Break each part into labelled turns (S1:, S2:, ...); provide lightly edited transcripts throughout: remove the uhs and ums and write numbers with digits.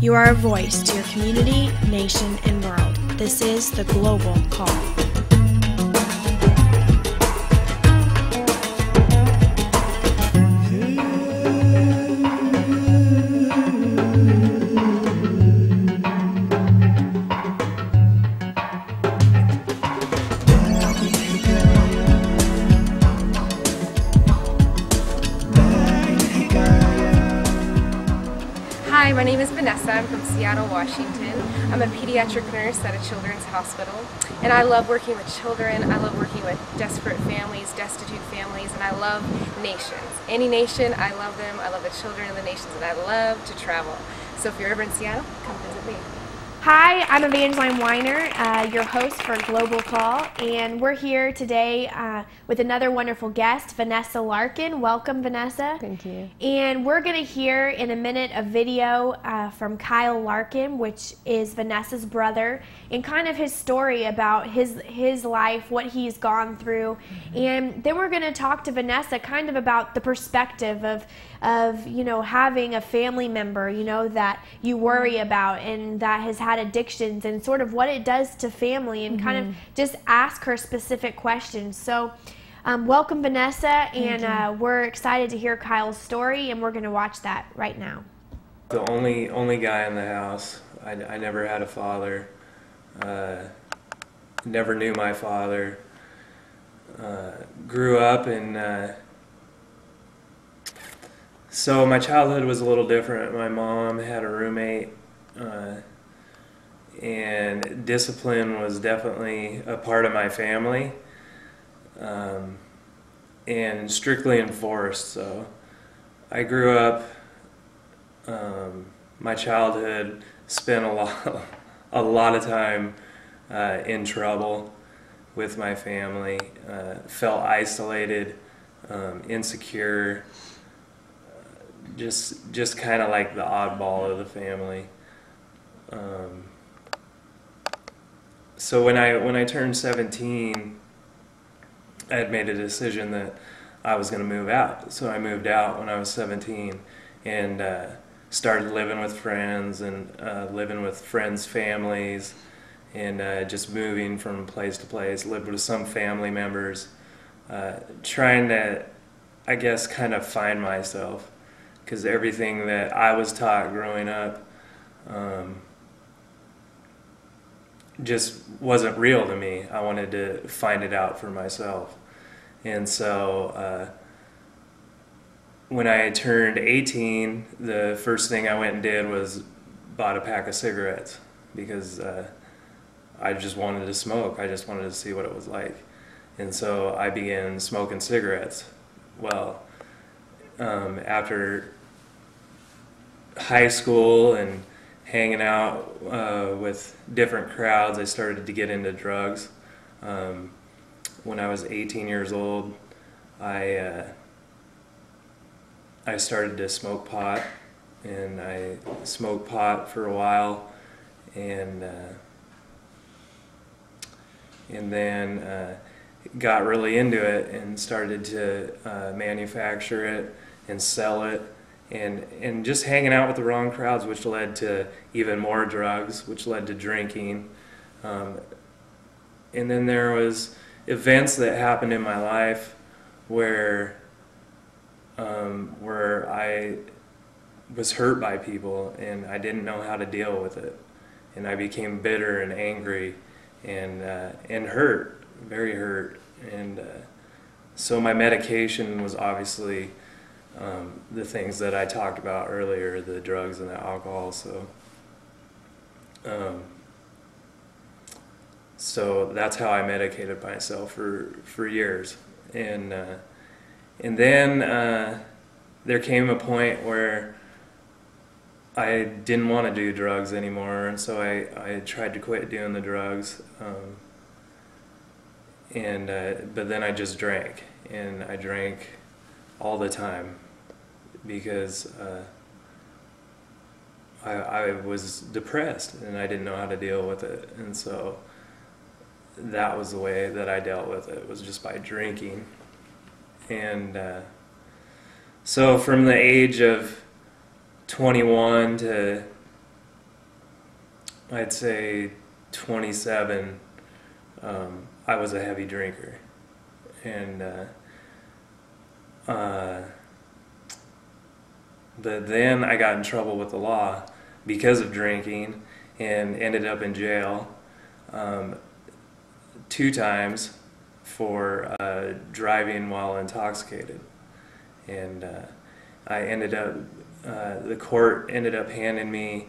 S1: You are a voice to your community, nation, and world. This is the Global Call.
S2: Hi, my name is Vanessa. I'm from Seattle, Washington. I'm a pediatric nurse at a children's hospital, and I love working with children. I love working with desperate families, destitute families, and I love nations. Any nation, I love them. I love the children of the nations, and I love to travel. So if you're ever in Seattle, come visit me.
S3: Hi, I'm Evangeline Weiner, your host for Global Call, and we're here today with another wonderful guest, Vanessa Larkin. Welcome, Vanessa.
S2: Thank you.
S3: And we're going to hear in a minute a video from Kyle Larkin, which is Vanessa's brother, and kind of his story about his life, what he's gone through. And then we're going to talk to Vanessa kind of about the perspective of having a family member, that you worry about and that has had addictions, and sort of what it does to family, and kind of just ask her specific questions. So welcome, Vanessa, and we're excited to hear Kyle's story, and we're going to watch that right now.
S4: The only guy in the house. I never had a father. Never knew my father. Grew up in so my childhood was a little different. My mom had a roommate, and discipline was definitely a part of my family, and strictly enforced. So I grew up, my childhood spent a lot of time in trouble with my family, felt isolated, insecure, just kind of like the oddball of the family. So when I turned 17, I had made a decision that I was going to move out. So I moved out when I was 17 and started living with friends and living with friends' families, and just moving from place to place. Lived with some family members, trying to, I guess, kind of find myself. Because everything that I was taught growing up just wasn't real to me. I wanted to find it out for myself. And so when I turned 18, the first thing I went and did was bought a pack of cigarettes, because I just wanted to smoke. I just wanted to see what it was like. And so I began smoking cigarettes. Well, after high school and hanging out with different crowds, I started to get into drugs. When I was 18 years old, I started to smoke pot, and I smoked pot for a while, and then got really into it and started to manufacture it and sell it. And just hanging out with the wrong crowds, which led to even more drugs, which led to drinking. And then there was events that happened in my life where I was hurt by people, and I didn't know how to deal with it. And I became bitter and angry and hurt, very hurt. And so my medication was obviously the things that I talked about earlier, the drugs and the alcohol. So that's how I medicated myself for years. And then there came a point where I didn't want to do drugs anymore, and so I tried to quit doing the drugs. But then I just drank, and I drank all the time, because I was depressed and I didn't know how to deal with it. And so that was the way that I dealt with it, was just by drinking. And so from the age of 21 to I'd say 27, I was a heavy drinker. And but then I got in trouble with the law because of drinking and ended up in jail 2 times for driving while intoxicated. And I ended up, the court ended up handing me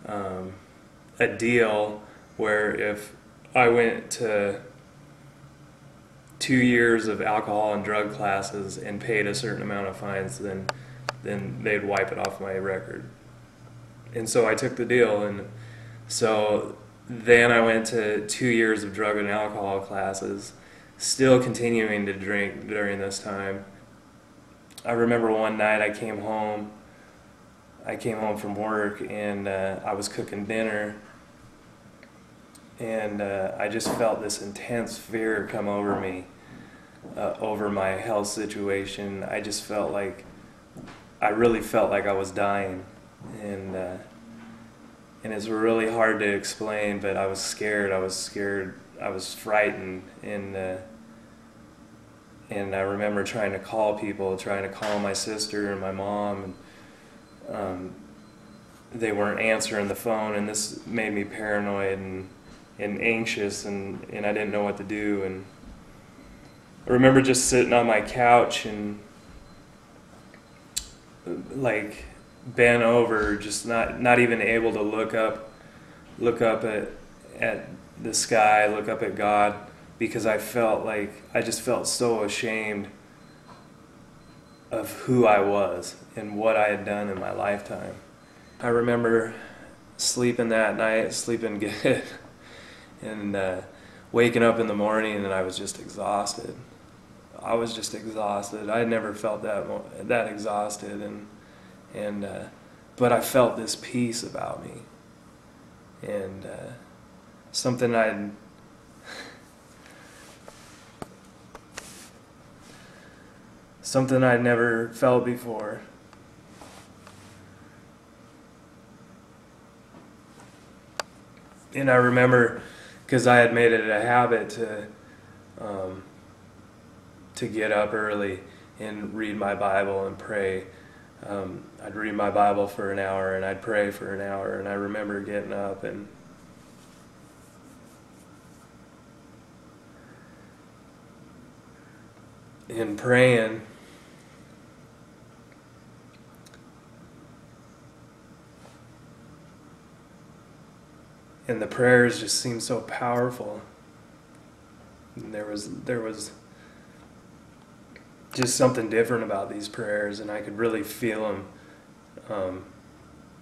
S4: a deal where if I went to 2 years of alcohol and drug classes and paid a certain amount of fines, then they'd wipe it off my record. And so I took the deal, and so then I went to 2 years of drug and alcohol classes, still continuing to drink during this time. I remember one night I came home from work, and I was cooking dinner, and I just felt this intense fear come over me, over my health situation. I just felt like, I really felt like I was dying, and it's really hard to explain, but I was scared, I was frightened, and I remember trying to call people, trying to call my sister and my mom, and they weren't answering the phone, and this made me paranoid and anxious, and I didn't know what to do. And I remember just sitting on my couch and like bent over, just not even able to look up at the sky, look up at God, because I just felt so ashamed of who I was and what I had done in my lifetime. I remember sleeping that night, sleeping good, and waking up in the morning, and I was just exhausted. I was just exhausted. I had never felt that exhausted, and but I felt this peace about me, and something I'd never felt before. And I remember, because I had made it a habit to get up early and read my Bible and pray. I'd read my Bible for an hour and I'd pray for an hour, and I remember getting up and praying. And the prayers just seemed so powerful. And there was just something different about these prayers, and I could really feel them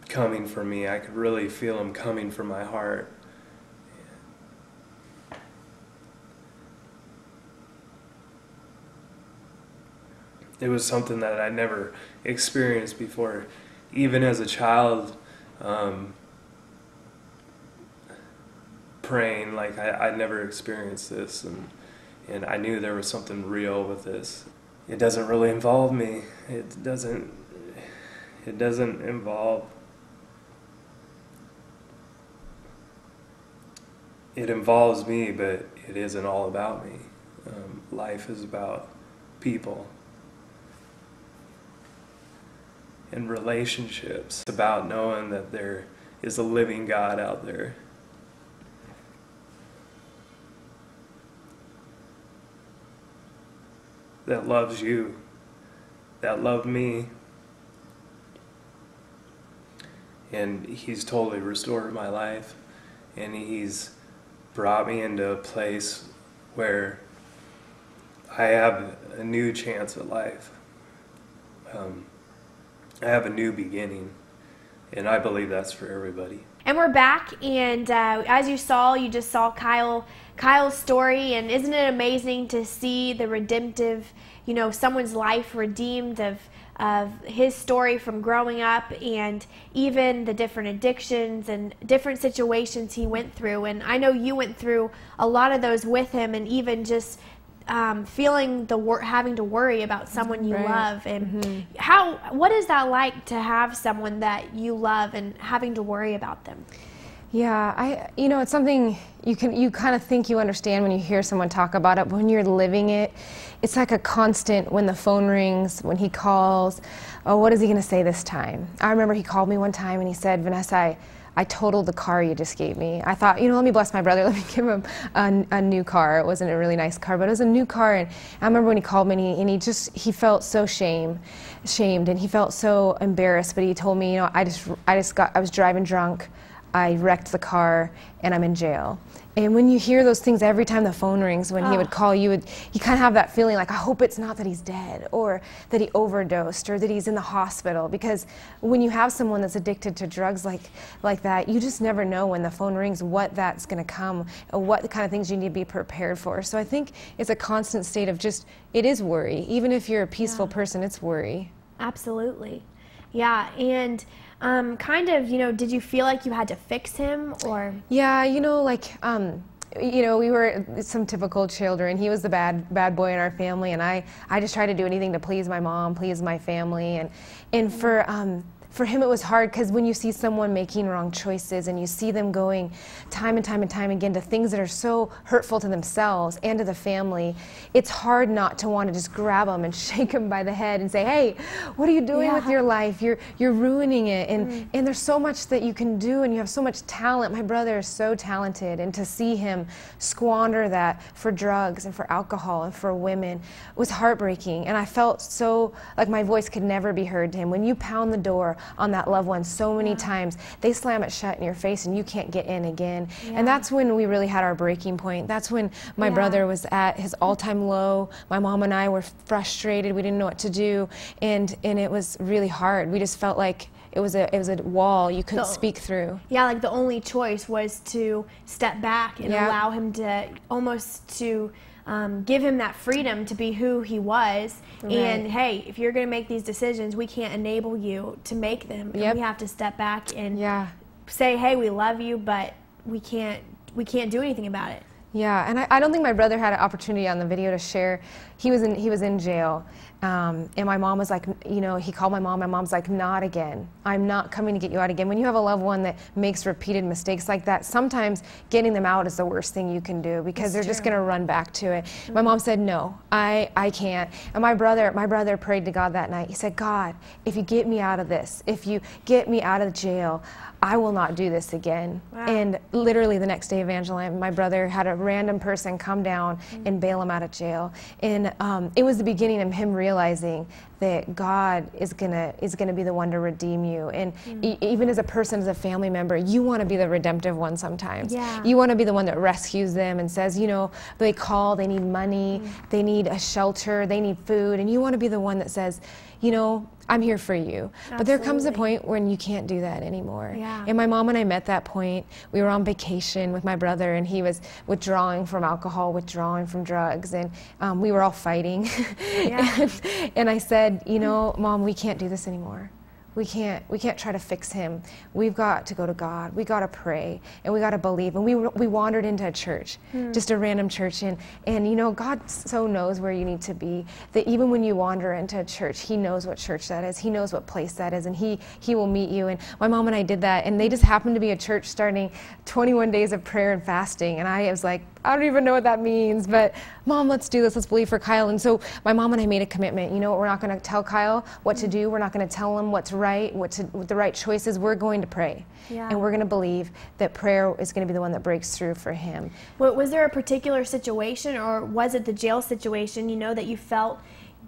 S4: coming from me. I could really feel them coming from my heart. It was something that I never experienced before. Even as a child, praying, like I'd never experienced this, and I knew there was something real with this. It doesn't really involve me. It doesn't involve. It involves me, but it isn't all about me. Life is about people and relationships. It's about knowing that there is a living God out there. That loves you, that loved me, and He's totally restored my life, and He's brought me into a place where I have a new chance at life. I have a new beginning, and I believe that's for everybody.
S3: And we're back, and as you just saw Kyle's story, and isn't it amazing to see the redemptive, someone's life redeemed of his story from growing up, and even the different addictions and different situations he went through. And I know you went through a lot of those with him, and even just feeling having to worry about someone you love. And what is that like to have someone that you love and having to worry about them?
S5: Yeah, you know, it's something you kind of think you understand when you hear someone talk about it, but when you're living it, it's like a constant. When the phone rings, when he calls, oh, what is he going to say this time? I remember he called me one time and he said, Vanessa, I totaled the car you just gave me. I thought, you know, let me bless my brother, let me give him a new car. It wasn't a really nice car, but it was a new car. And I remember when he called me and he felt so shamed and he felt so embarrassed, but he told me, you know, I was driving drunk, I wrecked the car, and I'm in jail. And when you hear those things every time the phone rings, when he would call, you kind of have that feeling like, I hope it's not that he's dead or that he overdosed or that he's in the hospital. Because when you have someone that's addicted to drugs like that, you just never know when the phone rings what that's going to come, or what kind of things you need to be prepared for. So I think it's a constant state of just, it is worry. Even if you're a peaceful person, it's worry.
S3: Absolutely. Yeah, and kind of, you know, did you feel like you had to fix him, or? Yeah,
S5: you know, like, you know, we were some typical children. He was the bad boy in our family, and I just tried to do anything to please my mom, please my family, and for him it was hard, because when you see someone making wrong choices and you see them going time and time and time again to things that are so hurtful to themselves and to the family, it's hard not to want to just grab them and shake them by the head and say, hey, what are you doing with your life? You're ruining it. And there's so much that you can do, and you have so much talent. My brother is so talented, and to see him squander that for drugs and for alcohol and for women was heartbreaking. And I felt so like my voice could never be heard to him. When you pound the door on that loved one so many times, they slam it shut in your face and you can't get in again. And that's when we really had our breaking point. That's when my brother was at his all-time low. My mom and I were frustrated. We didn't know what to do, and it was really hard. We just felt like it was a wall you couldn't speak through. Yeah,
S3: like the only choice was to step back and allow him to give him that freedom to be who he was. And hey, if you're going to make these decisions, we can't enable you to make them. And we have to step back and say, hey, we love you, but we can't do anything about it.
S5: Yeah, and I don't think my brother had an opportunity on the video to share. He was in jail, and my mom was like, you know, he called my mom. My mom's like, not again. I'm not coming to get you out again. When you have a loved one that makes repeated mistakes like that, sometimes getting them out is the worst thing you can do, because they're just going to run back to it. My mom said, no, I can't. And my brother prayed to God that night. He said, God, if you get me out of this, if you get me out of jail, I will not do this again. And literally the next day, Evangeline, my brother had a random person come down and bail him out of jail. And it was the beginning of him realizing that God is gonna be the one to redeem you. And even as a person, as a family member, you want to be the redemptive one sometimes. You want to be the one that rescues them and says, you know, they call, they need money, they need a shelter, they need food, and you want to be the one that says, you know, I'm here for you. But there comes a point when you can't do that anymore. And my mom and I met that point. We were on vacation with my brother, and he was withdrawing from alcohol, withdrawing from drugs, and we were all fighting. And I said, you know, Mom, we can't do this anymore. We can't try to fix him. We've got to go to God. We got to pray, and we got to believe. And we wandered into a church, just a random church, and you know, God so knows where you need to be, that even when you wander into a church, He knows what church that is. He knows what place that is, and He will meet you. And my mom and I did that, and they just happened to be a church starting 21 days of prayer and fasting, and I was like, I don't even know what that means, but Mom, let's do this. Let's believe for Kyle. And so my mom and I made a commitment. You know what? We're not going to tell Kyle what to do. We're not going to tell him what's right, what the right choice is. We're going to pray. And we're going to believe that prayer is going to be the one that breaks through for him.
S3: Well, was there a particular situation, or was it the jail situation, you know, that you felt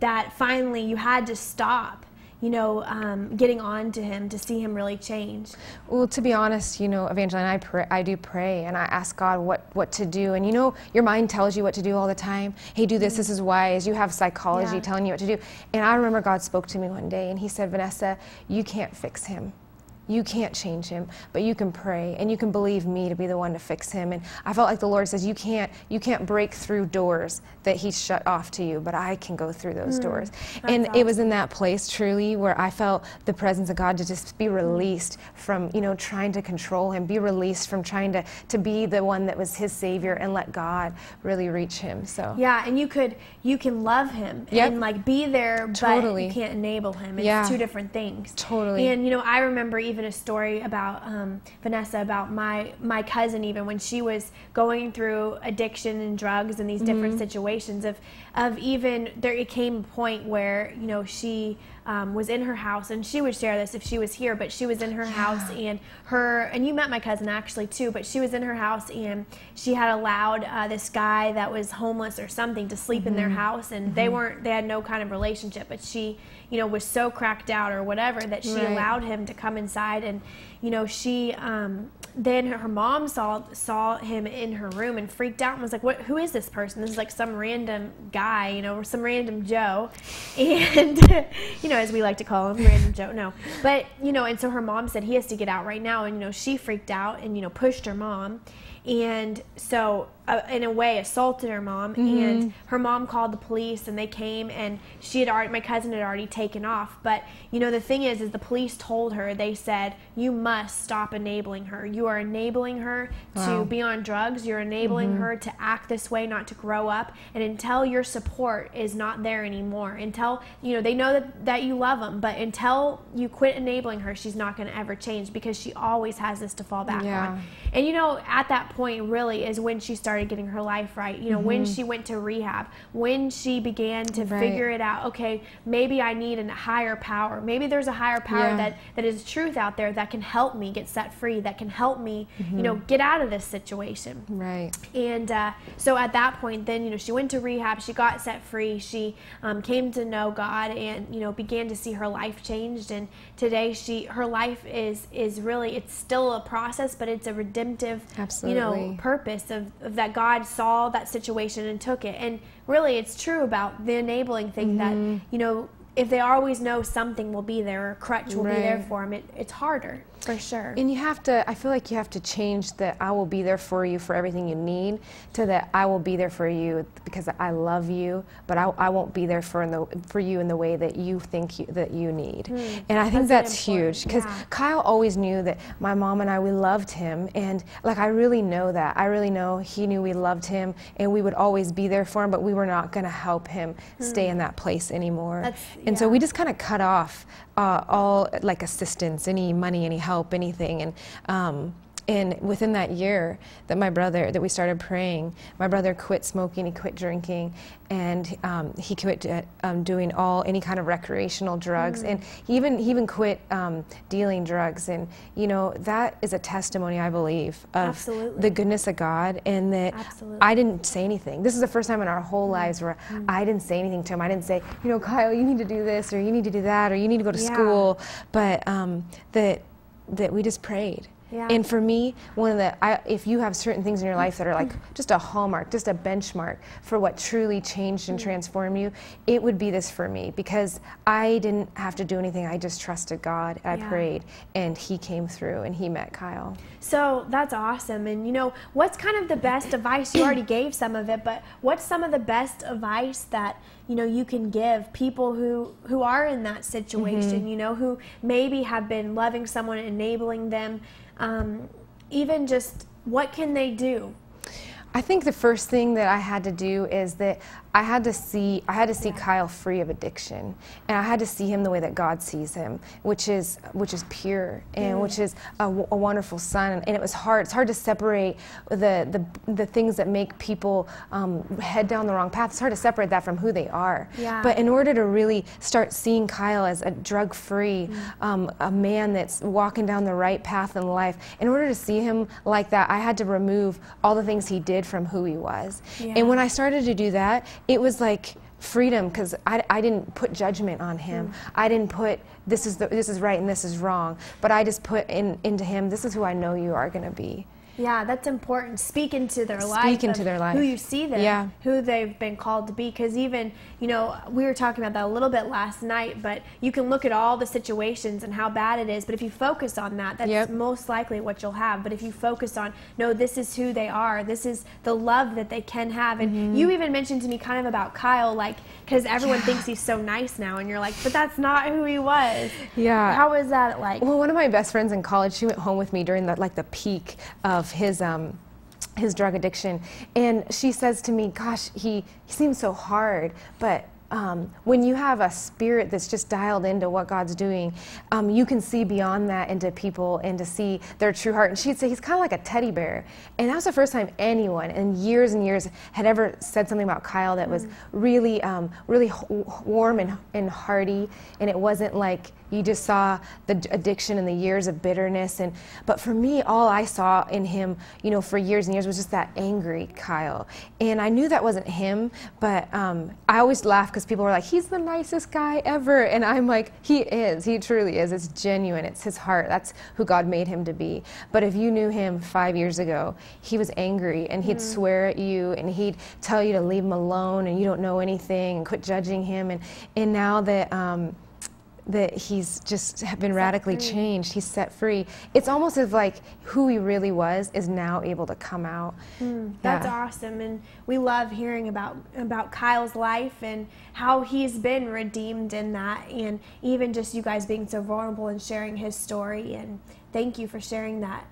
S3: that finally you had to stop, you know, getting on to him to see him really change?
S5: Well, to be honest, you know, Evangeline, I do pray, and I ask God what to do. And you know, your mind tells you what to do all the time. Hey, do this, this is wise. You have psychology telling you what to do. And I remember God spoke to me one day, and He said, Vanessa, you can't fix him. You can't change him, but you can pray, and you can believe me to be the one to fix him. And I felt like the Lord says, you can't break through doors that He's shut off to you, but I can go through those doors. And awesome. It was in that place truly where I felt the presence of God to just be released from, you know, trying to control him, be released from trying to be the one that was his Savior, and let God really reach him. So
S3: yeah, and you can love him and like be there, but you can't enable him. It's two different things.
S5: Totally.
S3: And you know, I remember even even a story about Vanessa, about my cousin, even when she was going through addiction and drugs and these different situations of even there, it came a point where, you know, she was in her house, and she would share this if she was here, but she was in her house, and you met my cousin actually too, but she was in her house, and she had allowed this guy that was homeless or something to sleep in their house, and they had no kind of relationship, but she, you know, was so cracked out or whatever that she allowed him to come inside, and, you know, she then her mom saw him in her room and freaked out and was like, who is this person? This is like some random guy, you know, or some random Joe. And, you know, as we like to call him, random Joe. No. But, you know, and so her mom said he has to get out right now. And, you know, she freaked out and, you know, pushed her mom. And so, in a way, assaulted her mom. And her mom called the police, and they came, and my cousin had already taken off. But, you know, the thing is the police told her, they said, you must stop enabling her. You are enabling her to be on drugs. You're enabling her to act this way, not to grow up. And until your support is not there anymore, until, you know, they know that you love them, but until you quit enabling her, she's not going to ever change, because she always has this to fall back on. And, you know, at that point really is when she started getting her life right. You know, when she went to rehab, when she began to figure it out, okay, maybe I need a higher power. Maybe there's a higher power that is truth out there that can help me get set free, that can help me, you know, get out of this situation.
S5: Right.
S3: And so at that point, then, you know, she went to rehab, she got set free, she came to know God, and, you know, began to see her life changed. And today her life is really, it's still a process, but it's a redemptive, you know, purpose of that God saw that situation and took it. And really, it's true about the enabling thing that, you know, if they always know something will be there, or a crutch will be there for them, it's harder, for sure.
S5: And you have to, I feel like you have to change the I will be there for you for everything you need to that I will be there for you because I love you, but I won't be there for you in the way that you think that you need. And I think that's huge, because Kyle always knew that my mom and we loved him, and like I really know that. I really know he knew we loved him, and we would always be there for him, but we were not going to help him stay in that place anymore. And so we just kind of cut off all like assistance, any money, any help, anything. And within that year that we started praying, my brother quit smoking, he quit drinking, and he quit doing any kind of recreational drugs, and he even quit dealing drugs. And you know, that is a testimony, I believe, of the goodness of God, and that I didn't say anything. This is the first time in our whole lives where I didn't say anything to him. I didn't say, you know, Kyle, you need to do this, or you need to do that, or you need to go to school, but that we just prayed. And for me, if you have certain things in your life that are like just a hallmark, just a benchmark for what truly changed and transformed you, it would be this for me, because I didn't have to do anything. I just trusted God. I prayed, and He came through, and He met Kyle.
S3: So that's awesome. And you know, what's kind of the best advice? You already gave some of it, but what's some of the best advice that, you know, you can give people who are in that situation, you know, who maybe have been loving someone, enabling them, even just what can they do?
S5: I think the first thing that I had to do is that I had to see Kyle free of addiction, and I had to see him the way that God sees him, which is pure, and which is a wonderful son. And it was hard. It's hard to separate the things that make people head down the wrong path. It's hard to separate that from who they are. But in order to really start seeing Kyle as a drug-free, a man that's walking down the right path in life, in order to see him like that, I had to remove all the things he did from who he was. And when I started to do that, it was like freedom, because I didn't put judgment on him. I didn't put this is right and this is wrong, but I just put into him, this is who I know you are going to be.
S3: Yeah, that's important. Speak into their life.
S5: Speak into their life.
S3: Who you see them, who they've been called to be. Because even, you know, we were talking about that a little bit last night, but you can look at all the situations and how bad it is, but if you focus on that, that's most likely what you'll have. But if you focus on, no, this is who they are, this is the love that they can have. And you even mentioned to me kind of about Kyle, like, because everyone thinks he's so nice now, and you're like, but that's not who he was. How was that like?
S5: Well, one of my best friends in college, she went home with me during the peak of his drug addiction, and she says to me, gosh, he seems so hard, but when you have a spirit that's just dialed into what God's doing, you can see beyond that into people and to see their true heart. And she'd say he's kind of like a teddy bear. And that was the first time anyone in years and years had ever said something about Kyle that was really, really warm and hearty. And it wasn't like you just saw the addiction and the years of bitterness. But for me, all I saw in him, you know, for years and years was just that angry Kyle. And I knew that wasn't him, but I always laugh because people were like, he's the nicest guy ever. And I'm like, he is. He truly is. It's genuine. It's his heart. That's who God made him to be. But if you knew him 5 years ago, he was angry, and he'd swear at you, and he'd tell you to leave him alone, and you don't know anything, and quit judging him. And now that he's just been radically changed, he's set free. It's almost as like who he really was is now able to come out.
S3: That's awesome, and we love hearing about Kyle's life and how he's been redeemed in that, and even just you guys being so vulnerable and sharing his story, and thank you for sharing that.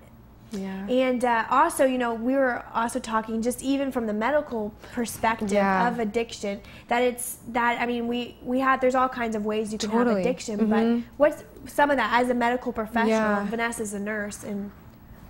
S5: Yeah.
S3: And also, you know, we were also talking just even from the medical perspective of addiction, I mean, there's all kinds of ways you can have addiction, but what's some of that as a medical professional? Vanessa's a nurse, and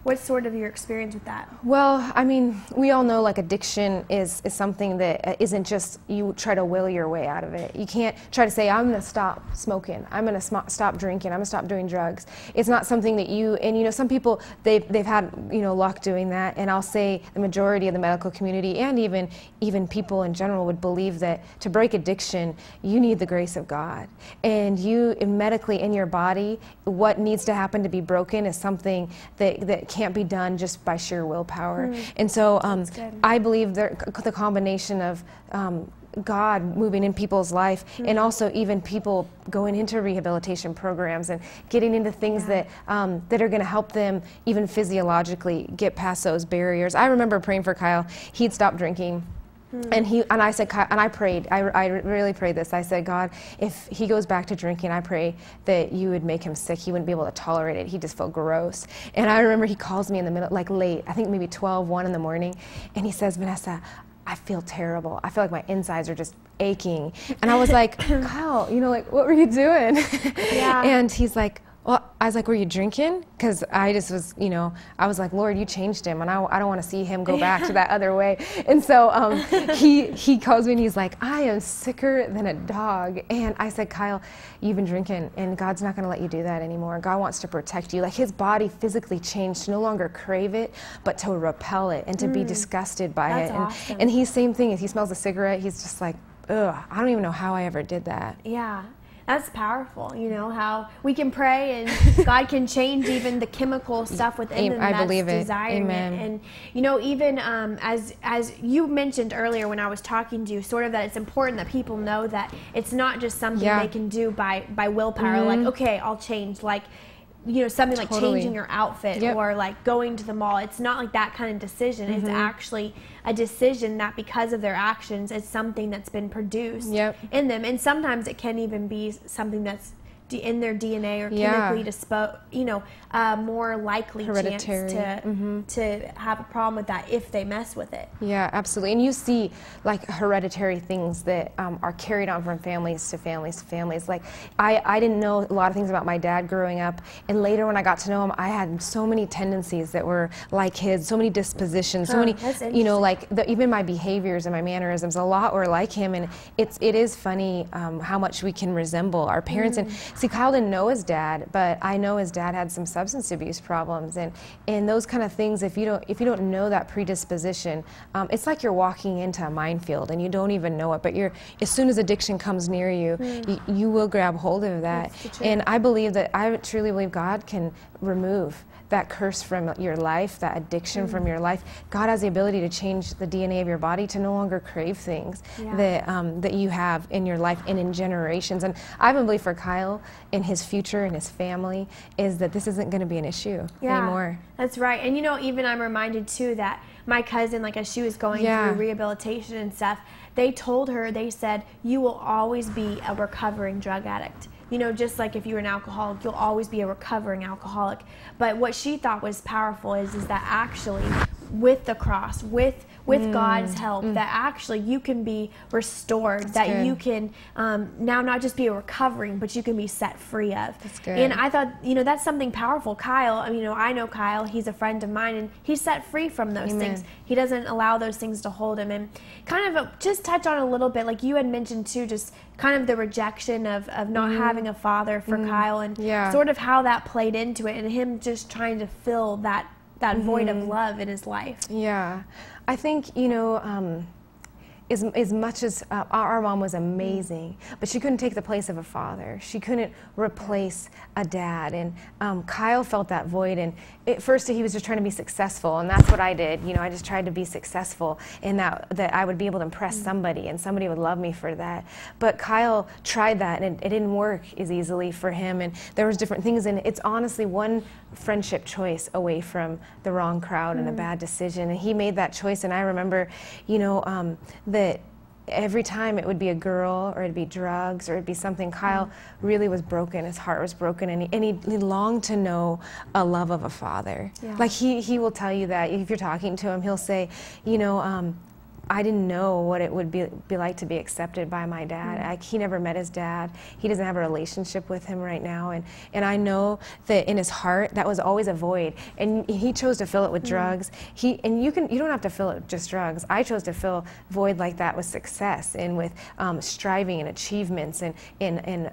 S3: what's sort of your experience with that?
S5: Well, I mean, we all know like addiction is something that isn't just you try to will your way out of it. You can't try to say, I'm going to stop smoking, I'm going to stop drinking, I'm going to stop doing drugs. It's not something that and you know, some people, they've had, you know, luck doing that, and I'll say the majority of the medical community and even people in general would believe that to break addiction, you need the grace of God. And you medically in your body, what needs to happen to be broken is something that can't be done just by sheer willpower. And so I believe the combination of God moving in people's life and also even people going into rehabilitation programs and getting into things that are going to help them even physiologically get past those barriers. I remember praying for Kyle. He'd stopped drinking. And I said, and I prayed, I really prayed this. I said, God, if he goes back to drinking, I pray that you would make him sick. He wouldn't be able to tolerate it. He'd just feel gross. And I remember he calls me in the middle, like late, I think maybe 1 in the morning, and he says, Vanessa, I feel terrible. I feel like my insides are just aching. And I was like, Kyle, you know, like, what were you doing? And he's like, well, I was like, were you drinking? Because I just was, you know, I was like, Lord, you changed him, and I don't want to see him go back to that other way. And so he calls me, and he's like, I am sicker than a dog. And I said, Kyle, you've been drinking, and God's not going to let you do that anymore. God wants to protect you. Like, his body physically changed to no longer crave it, but to repel it and to be disgusted by it.
S3: Awesome.
S5: And he's same thing. If he smells a cigarette, he's just like, ugh, I don't even know how I ever did that.
S3: Yeah. That's powerful, you know, how we can pray and God can change even the chemical stuff within them that's desiring it. And, you know, even as you mentioned earlier when I was talking to you, sort of that it's important that people know that it's not just something they can do by willpower, like, okay, I'll change, like, you know, something like changing your outfit or like going to the mall. It's not like that kind of decision. It's actually a decision that because of their actions, it's something that's been produced in them. And sometimes it can even be something that's in their DNA or chemically you know, more likely chance to have a problem with that if they mess with it.
S5: Yeah, absolutely. And you see like hereditary things that are carried on from families to families to families. Like I didn't know a lot of things about my dad growing up, and later when I got to know him, I had so many tendencies that were like his, so many dispositions, so many, you know, like even my behaviors and my mannerisms, a lot were like him. And it is funny how much we can resemble our parents. And see, Kyle didn't know his dad, but I know his dad had some substance abuse problems, and those kind of things. If you don't know that predisposition, it's like you're walking into a minefield and you don't even know it. But as soon as addiction comes near you, you will grab hold of that. And I truly believe God can remove that curse from your life, that addiction from your life. God has the ability to change the DNA of your body to no longer crave things that you have in your life and in generations. And I believe for Kyle in his future and his family is that this isn't going to be an issue anymore.
S3: That's right. And you know, even I'm reminded too that my cousin, like as she was going through rehabilitation and stuff, they told her, they said, you will always be a recovering drug addict. You know, just like if you're an alcoholic, you'll always be a recovering alcoholic. But what she thought was powerful is that actually with the cross, with God's help, that actually you can be restored, that you can now not just be recovering, but you can be set free of.
S5: That's good.
S3: And I thought, that's something powerful. Kyle, I know Kyle, he's a friend of mine, and he's set free from those things. He doesn't allow those things to hold him. And kind of just touch on a little bit, like you had mentioned too, just kind of the rejection of not having a father for Kyle, and sort of how that played into it, and him just trying to fill that void of love in his life.
S5: Yeah, I think, as much as our mom was amazing, but she couldn't take the place of a father. She couldn't replace a dad. And Kyle felt that void. And at first he was just trying to be successful, and that's what I did. I just tried to be successful, and that I would be able to impress somebody, and somebody would love me for that. But Kyle tried that, and it didn't work as easily for him. And there was different things, and it's honestly one friendship choice away from the wrong crowd and a bad decision. And he made that choice, and I remember, that every time it would be a girl, or it'd be drugs, or it'd be something, Kyle really was broken. His heart was broken, and he longed to know a love of a father. Like he will tell you that if you're talking to him, he'll say, I didn't know what it would be like to be accepted by my dad. He never met his dad. He doesn't have a relationship with him right now. And I know that in his heart, that was always a void. And he chose to fill it with drugs. And you don't have to fill it with just drugs. I chose to fill void like that with success, and with striving and achievements, and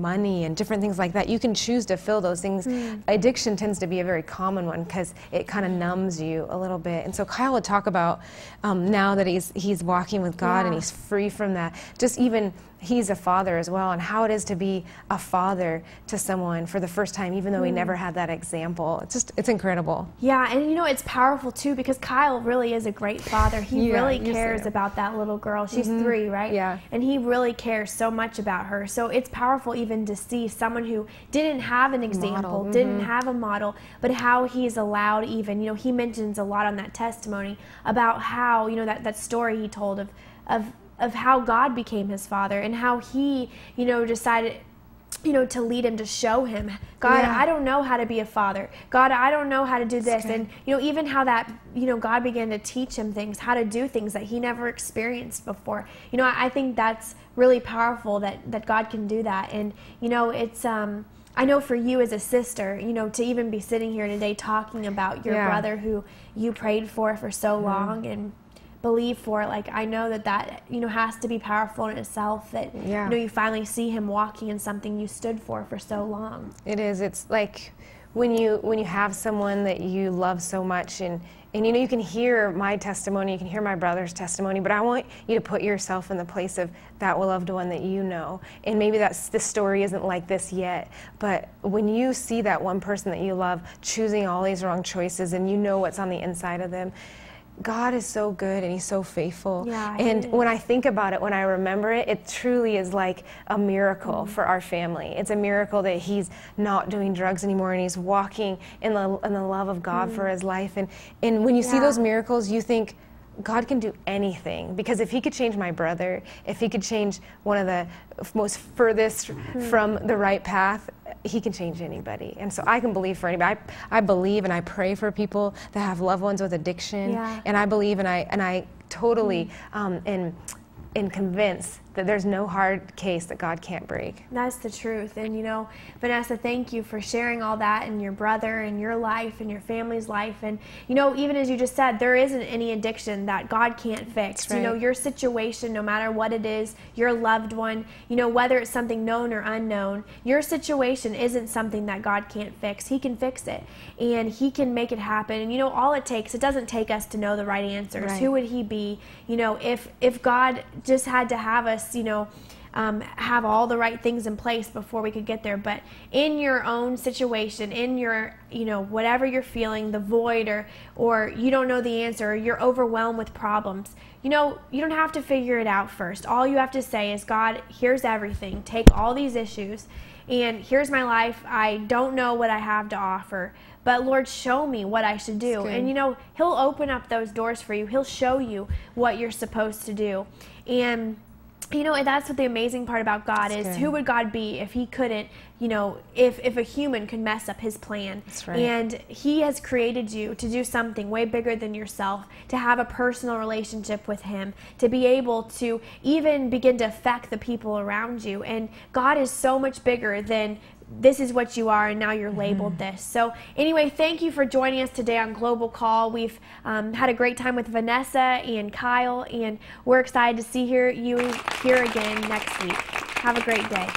S5: money and different things like that. You can choose to fill those things. Addiction tends to be a very common one because it kind of numbs you a little bit. And so Kyle would talk about now that he's walking with God, and he's free from that. Just even he's a father as well, and how it is to be a father to someone for the first time, even though he never had that example. It's incredible.
S3: Yeah, and it's powerful too, because Kyle really is a great father. He really cares about that little girl. She's 3, right? Yeah. And he really cares so much about her. So it's powerful even to see someone who didn't have an example, didn't have a model, but how he's allowed even, he mentions a lot on that testimony about how, that story he told of how God became his father, and how he, decided, to lead him, to show him, God, I don't know how to be a father. God, I don't know how to do this. And, even how that, God began to teach him things, how to do things that he never experienced before. I think that's really powerful that God can do that. And, it's, I know for you as a sister, to even be sitting here today talking about your brother who you prayed for so long and believe for, like, I know that has to be powerful in itself, that you finally see him walking in something you stood for so long.
S5: It is. It's like when you have someone that you love so much, and you can hear my testimony, you can hear my brother's testimony, but I want you to put yourself in the place of that loved one that you know. And maybe this story isn't like this yet, but when you see that one person that you love choosing all these wrong choices, and you know what's on the inside of them, God is so good, and he's so faithful. And when I think about it, when I remember it, it truly is like a miracle for our family. It's a miracle that he's not doing drugs anymore, and he's walking in the love of God for his life. And when you see those miracles, you think, God can do anything, because if he could change my brother, if he could change one of the most furthest from the right path, he can change anybody. And so I can believe for anybody. I believe and I pray for people that have loved ones with addiction, and I believe and I totally am convinced that there's no hard case that God can't break.
S3: That's the truth. And Vanessa, thank you for sharing all that in your brother and your life and your family's life. And even as you just said, there isn't any addiction that God can't fix. Right. Your situation, no matter what it is, your loved one, whether it's something known or unknown, your situation isn't something that God can't fix. He can fix it, and he can make it happen. And all it doesn't take us to know the right answers. Right. Who would he be? If God just had to have us have all the right things in place before we could get there. But in your own situation, in your, whatever you're feeling, the void, or you don't know the answer, or you're overwhelmed with problems, you don't have to figure it out first. All you have to say is, God, here's everything. Take all these issues, and here's my life. I don't know what I have to offer, but Lord, show me what I should do. And he'll open up those doors for you. He'll show you what you're supposed to do. And You know, and that's what the amazing part about God is. Who would God be if he couldn't, you know, if a human could mess up his plan?
S5: That's right.
S3: And he has created you to do something way bigger than yourself, to have a personal relationship with him, to be able to even begin to affect the people around you. And God is so much bigger than this is what you are and now you're labeled this. So anyway, thank you for joining us today on Global Call. We've had a great time with Vanessa and Kyle, and we're excied to see you here again next week. Have a great day.